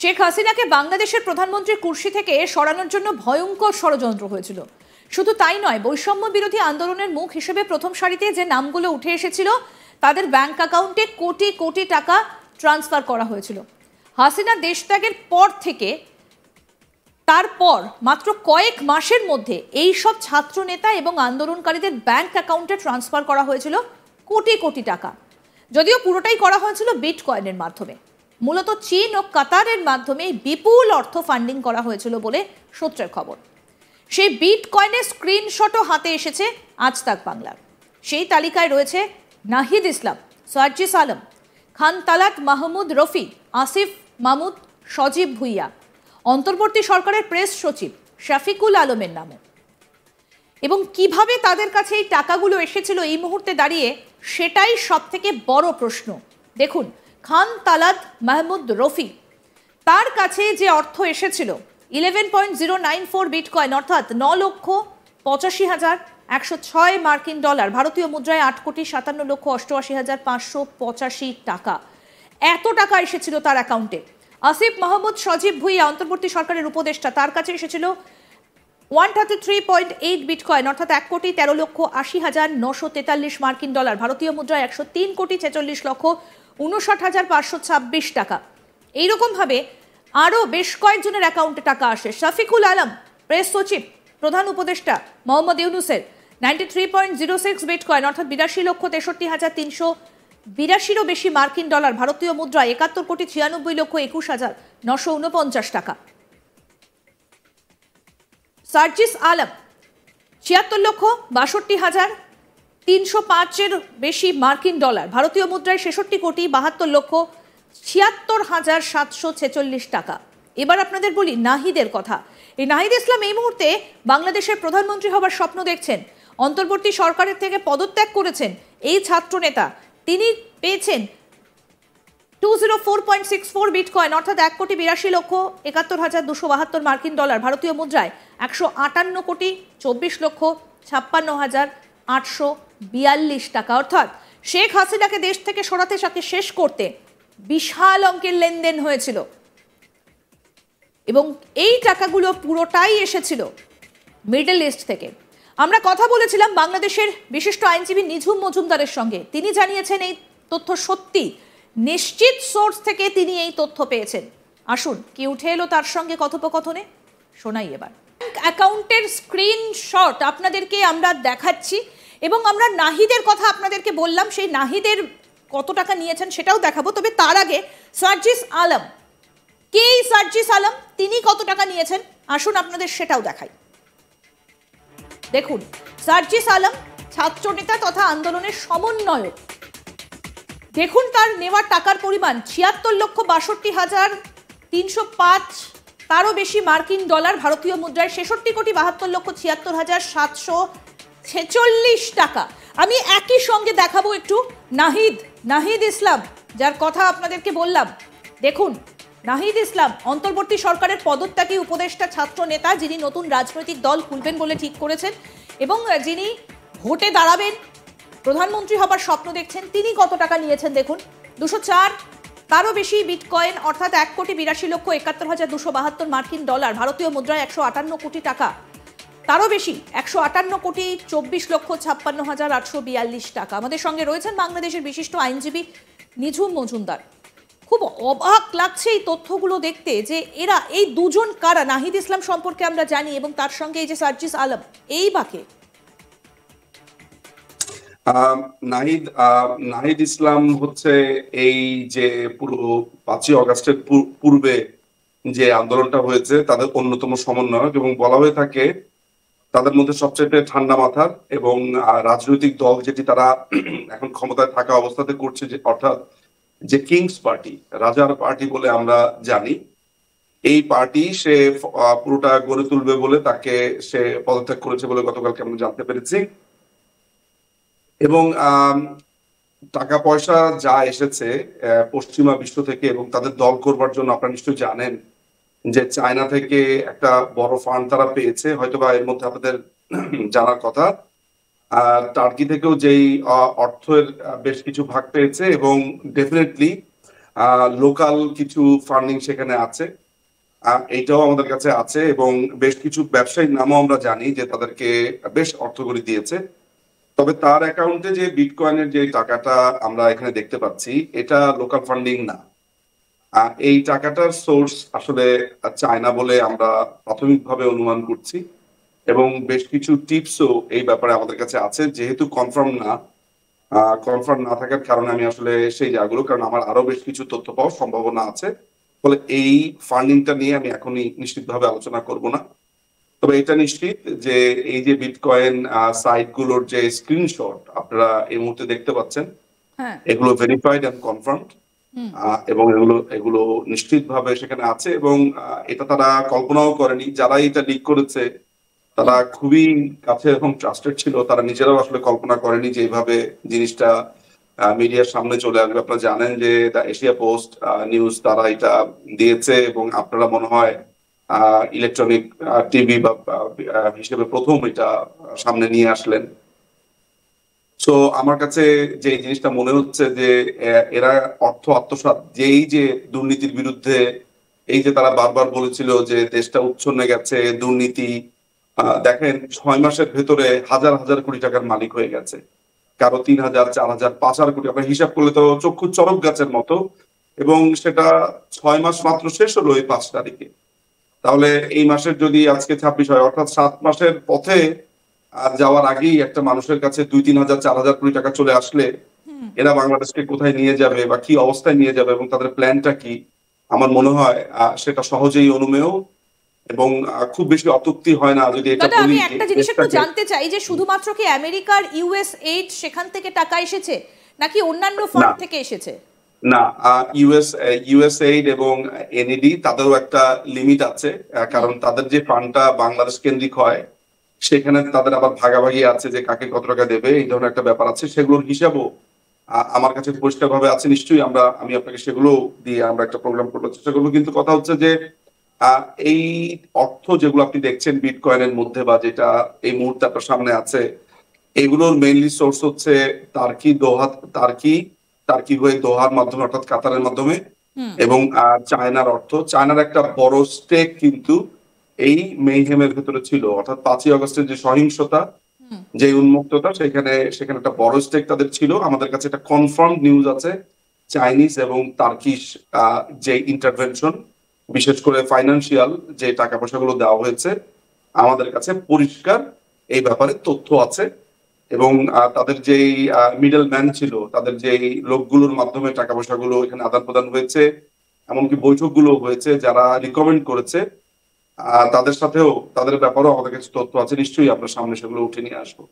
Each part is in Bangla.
শেখ হাসিনাকে বাংলাদেশের প্রধানমন্ত্রীর কুর্সি থেকে সরানোর জন্য ভয়ঙ্কর ষড়যন্ত্র হয়েছিল। শুধু তাই নয়, বৈষম্য বিরোধী আন্দোলনের মুখ হিসেবে প্রথম সারিতে যে নামগুলো উঠে এসেছিল তাদের ব্যাংক অ্যাকাউন্টে কোটি কোটি টাকা ট্রান্সফার করা হয়েছিল। হাসিনা দেশত্যাগের পর থেকে তারপর মাত্র কয়েক মাসের মধ্যে এই সব ছাত্র নেতা এবং আন্দোলনকারীদের ব্যাংক অ্যাকাউন্টে ট্রান্সফার করা হয়েছিল কোটি কোটি টাকা। যদিও পুরোটাই করা হয়েছিল বিটকয়েনের মাধ্যমে। মূলত চীন ও কাতারের মাধ্যমে বিপুল অর্থ ফান্ডিং করা হয়েছিল বলে সূত্রের খবর। সেই বিটকয়েনের স্ক্রিনশটও হাতে এসেছে আজ তাক বাংলার। সেই তালিকায় রয়েছে নাহিদ ইসলাম, সার্জিস আলম, খান তালাত মাহমুদ রফি, আসিফ মাহমুদ, সজীব ভুইয়া, অন্তর্বর্তী সরকারের প্রেস সচিব শফিকুল আলমের নামে। এবং কিভাবে তাদের কাছে এই টাকাগুলো এসেছিল এই মুহূর্তে দাঁড়িয়ে, সেটাই সব থেকে বড় প্রশ্ন। দেখুন, খান তালাত মাহমুদ রফি, তার কাছে যে অর্থ এসেছিল 11.094 বিটকয়েন অর্থাৎ 9,85,106 মার্কিন ডলার, ভারতীয় মুদ্রায় 8,57,88,585 টাকা। এত টাকা এসেছিল তার অ্যাকাউন্টে। আসিফ মাহমুদ সজীব ভুইয়া, অন্তর্বর্তী সরকারের উপদেষ্টা, তার কাছে এসেছিল 133.8 বিটকয়েন অর্থাৎ 1,80,80,943 মার্কিন ডলার, ভারতীয় মুদ্রায় 103,46,59,526 টাকা। এইরকমভাবে আরও বেশ কয়েকজনের অ্যাকাউন্টে টাকা আসে। শফিকুল আলম, প্রেস সচিব, প্রধান উপদেষ্টা মোহাম্মদ ইউনুসের 93.06 বিটকয়েন অর্থাৎ 82,63,382 বেশি মার্কিন ডলার, ভারতীয় মুদ্রায় 71,96,21,949 টাকা। সার্জিস আলম 76,62,305 বেশি মার্কিন ডলার, ভারতীয় মুদ্রায় 66,72,76,746 টাকা। এবার আপনাদের বলি নাহিদের কথা। এই নাহিদ ইসলাম এই মুহূর্তে বাংলাদেশের প্রধানমন্ত্রী হবার স্বপ্ন দেখছেন। অন্তর্বর্তী সরকারের থেকে পদত্যাগ করেছেন এই ছাত্র নেতা। তিনি পেয়েছেন 204.64 বিটকয়েন অর্থাৎ 1,82,71,272 মার্কিন ডলার, ভারতীয় মুদ্রায় 158,54,56,842 টাকা। অর্থাৎ শেখ হাসিনাকে দেশ থেকে সরাতে সাথে শেষ করতে বিশাল অঙ্কের লেনদেন হয়েছিল এবং এই টাকাগুলো পুরোটাই এসেছিল মিডল ইস্ট থেকে। আমরা কথা বলেছিলাম বাংলাদেশের বিশিষ্ট আইনজীবী নিঝুম মজুমদারের সঙ্গে। তিনি জানিয়েছেন এই তথ্য সত্যি, নিশ্চিত সোর্স থেকে তিনি এই তথ্য পেয়েছেন। আসুন কি উঠে এলো তার সঙ্গে কথোপকথনে, শোনাই এবার। ব্যাংক অ্যাকাউন্টের স্ক্রিনশট আপনাদেরকে আমরা দেখাচ্ছি এবং আমরা নাহিদের কথা আপনাদেরকে বললাম, সেই নাহিদের কত টাকা নিয়েছেন সেটাও দেখাবো। তবে তার আগে সার্জিস আলম, কে এই সার্জিস আলম, তিনি কত টাকা নিয়েছেন আসুন আপনাদের সেটাও দেখাই। দেখুন, সার্জিস আলম ছাত্র নেতা তথা আন্দোলনের সমন্বয়ক। দেখুন তার নেওয়া টাকার পরিমাণ 76,62,305, তারও বেশি মার্কিন ডলার, ভারতীয় মুদ্রায় 66,72,76,746 টাকা। আমি একই সঙ্গে দেখাবো একটু নাহিদ ইসলাম, যার কথা আপনাদেরকে বললাম। দেখুন, নাহিদ ইসলাম অন্তর্বর্তী সরকারের পদত্যাগী উপদেষ্টা ছাত্র নেতা, যিনি নতুন রাজনৈতিক দল খুলবেন বলে ঠিক করেছেন এবং যিনি ভোটে দাঁড়াবেন, প্রধানমন্ত্রী হবার স্বপ্ন দেখছেন। তিনি কত টাকা নিয়েছেন দেখুন, 204, তারও বেশি বিটকয়েন অর্থাৎ 1,72,71,272 মার্কিন ডলার, ভারতীয় মুদ্রায় 158 কোটি টাকা, তারও বেশি 158,24,56,842 টাকা। আমাদের সঙ্গে রয়েছেন বাংলাদেশের বিশিষ্ট আইনজীবী নিঝুম মজুমদার। খুব অবাক লাগছে এই তথ্যগুলো দেখতে যে এরা এই দুজন কারা। নাহিদ ইসলাম সম্পর্কে আমরা জানি এবং তার সঙ্গে এই যে সার্জিস আলম, এই বাকে নাহিদ ইসলাম হচ্ছে এই যে পুরো 5ই অগাস্টের পূর্বে যে আন্দোলনটা হয়েছে তাদের অন্যতম সমন্বয়ক এবং বলা হয়ে থাকে তাদের মধ্যে সবচেয়ে ঠান্ডা মাথার এবং রাজনৈতিক দল যেটি তারা এখন ক্ষমতায় থাকা অবস্থাতে করছে, যে অর্থাৎ যে কিংস পার্টি, রাজার পার্টি বলে আমরা জানি, এই পার্টি সে পুরোটা গড়ে তুলবে বলে তাকে সে পদত্যাগ করেছে বলে গতকালকে আমরা জানতে পেরেছি। এবং টাকা পয়সা যা এসেছে পশ্চিমা বিশ্ব থেকে এবং তাদের দল করবার জন্য আপনারা নিশ্চয়ই জানেন যে চায়না থেকে একটা বড় ফান্ড তারা পেয়েছে, হয়তোবা এর মধ্যে আপনাদের জানার কথা। টার্কি থেকেও যেই অর্থের বেশ কিছু ভাগ পেয়েছে এবং ডেফিনেটলি লোকাল কিছু ফান্ডিং সেখানে আছে, এইটাও আমাদের কাছে আছে, এবং বেশ কিছু ব্যবসায়ীর নামও আমরা জানি যে তাদেরকে বেশ অর্থকড়ি দিয়েছে। তবে তার অ্যাকাউন্টে যে বিটকয়েনের যে টাকাটা আমরা এখানে দেখতে পাচ্ছি, এটা লোকাল ফান্ডিং না। এই টাকাটার সোর্স আসলে চায়না বলে আমরা প্রাথমিকভাবে অনুমান করছি, এবং বেশ কিছু টিপসও এই ব্যাপারে আমাদের কাছে আছে। যেহেতু কনফার্ম না থাকার কারণে আমি আসলে সেই জায়গাগুলো, কারণ আমার আরো বেশ কিছু তথ্য পাওয়ার সম্ভাবনা আছে, ফলে এই ফান্ডিংটা নিয়ে আমি এখনই নিশ্চিতভাবে আলোচনা করব না। তবে এটা নিশ্চিত যে এই যে বিটকয়েন সাইট গুলোর যে স্ক্রিনশট আপনারা এই মুহূর্তে দেখতে পাচ্ছেন, হ্যাঁ। এগুলো ভেরিফাইড এন্ড কনফার্মড, এবং এগুলো নিশ্চিতভাবে সেখানে আছে, এবং এটা তারা কল্পনাও করেনি। যারা এটা লিক করেছে তারা খুবই কাছে এবং ট্রাস্টেড ছিল, তারা নিজেরাও আসলে কল্পনা করেনি যে এইভাবে জিনিসটা মিডিয়ার সামনে চলে আসবে। আপনারা জানেন যে দ্য এশিয়া পোস্ট নিউজ তারা এটা দিয়েছে, এবং আপনারা মনে হয় ইলেকট্রনিক টিভি বা হিসেবে প্রথম এটা সামনে নিয়ে আসলেন। সো আমার কাছে যে জিনিসটা মনে হচ্ছে যে এরা অর্থ আত্মসাৎ, যেই যে দুর্নীতির বিরুদ্ধে, এই যে তারা বারবার বলেছিল যে দেশটা উচ্ছন্নে গেছে, দুর্নীতি, দেখেন 6 মাসের ভেতরে হাজার হাজার কোটি টাকার মালিক হয়ে গেছে, কারো 3,000, 4,000, 5,000 কোটি, আমরা হিসাব করলে তো চক্ষু চরক গাছের মতো, এবং সেটা 6 মাস মাত্র শেষ হলো এই 5 তারিখে। তাহলে এই মাসের যদি আজকে 26 হয়, অর্থাৎ 7 মাসের পথে যাওয়ার আগেই একটা মানুষের কাছে 2-3,000, 4,000 কোটি টাকা চলে আসলে এরা বাংলাদেশকে কোথায় নিয়ে যাবে বা কি অবস্থায় নিয়ে যাবে এবং তাদের প্ল্যানটা কি, আমার মনে হয় সেটা সহজেই অনুমেয়, এবং খুব বেশি অত্যুক্তি হয় না যদি এটা দাদা, বলি আমি যে একটা জিনিস একটু দেশটাকে। জানতে চাই যে শুধুমাত্র কি আমেরিকার ইউএস এইড সেখান থেকে টাকা এসেছে, নাকি অন্যান্য না, ফান্ড থেকে এসেছে? না, ইউএসএইড এবং এনইডি তাদেরও একটা লিমিট আছে, কারণ তাদের যে ফান্ডটা বাংলাদেশ কেন্দ্রিক হয় সেখানে তাদের আবার ভাগাভাগি আছে যে কাকে কত টাকা দেবে, এই ধরনের একটা ব্যাপার আছে। সেগুলোর হিসাবও আমার কাছে পরিষ্কারভাবে আছে, নিশ্চয়ই আমি আপনাকে সেগুলো দিয়ে আমরা একটা প্রোগ্রাম করবার চেষ্টা করবো। কিন্তু কথা হচ্ছে যে এই অর্থ যেগুলো আপনি দেখছেন বিটকয়েনের মধ্যে বা যেটা এই মুহূর্তে আপনার সামনে আছে, এগুলোর মেইনলি সোর্স হচ্ছে টার্কি হয়ে দোহার মাধ্যমে, অর্থাৎ কাতারের মাধ্যমে, এবং চায়নার অর্থ, চায়নার একটা বড় স্টেক কিন্তু এই মেইহেমের ভেতরে ছিল, অর্থাৎ 5ই আগস্টের যে সহিংসতা, যে উন্মুক্ততা, সেখানে একটা বড় স্টেক তাদের ছিল। আমাদের কাছে একটা কনফার্ম নিউজ আছে, চাইনিজ এবং টার্কিশ যে ইন্টারভেনশন, বিশেষ করে ফাইন্যান্সিয়াল যে টাকা পয়সাগুলো দেওয়া হয়েছে, আমাদের কাছে পরিষ্কার এই ব্যাপারে তথ্য আছে, এবং তাদের যেই মিডল ম্যান ছিল, তাদের যেই লোকগুলোর মাধ্যমে টাকা পয়সাগুলো এখানে আদান প্রদান হয়েছে, এমনকি বৈঠকগুলো হয়েছে, যারা রিকমেন্ড করেছে তাদের সাথেও, তাদের ব্যাপারেও আমাদের কাছে তথ্য আছে। নিশ্চয়ই আপনার সামনে সেগুলো উঠে নিয়ে আসবো।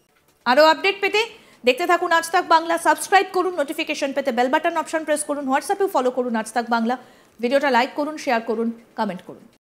আরো আপডেট পেতে দেখতে থাকুন আজ তাক বাংলা, সাবস্ক্রাইব করুন, নোটিফিকেশন পেতে বেল বাটন অপশন প্রেস করুন, হোয়াটসঅ্যাপেও ফলো করুন আজ তাক বাংলা, ভিডিওটা লাইক করুন, শেয়ার করুন, কমেন্ট করুন।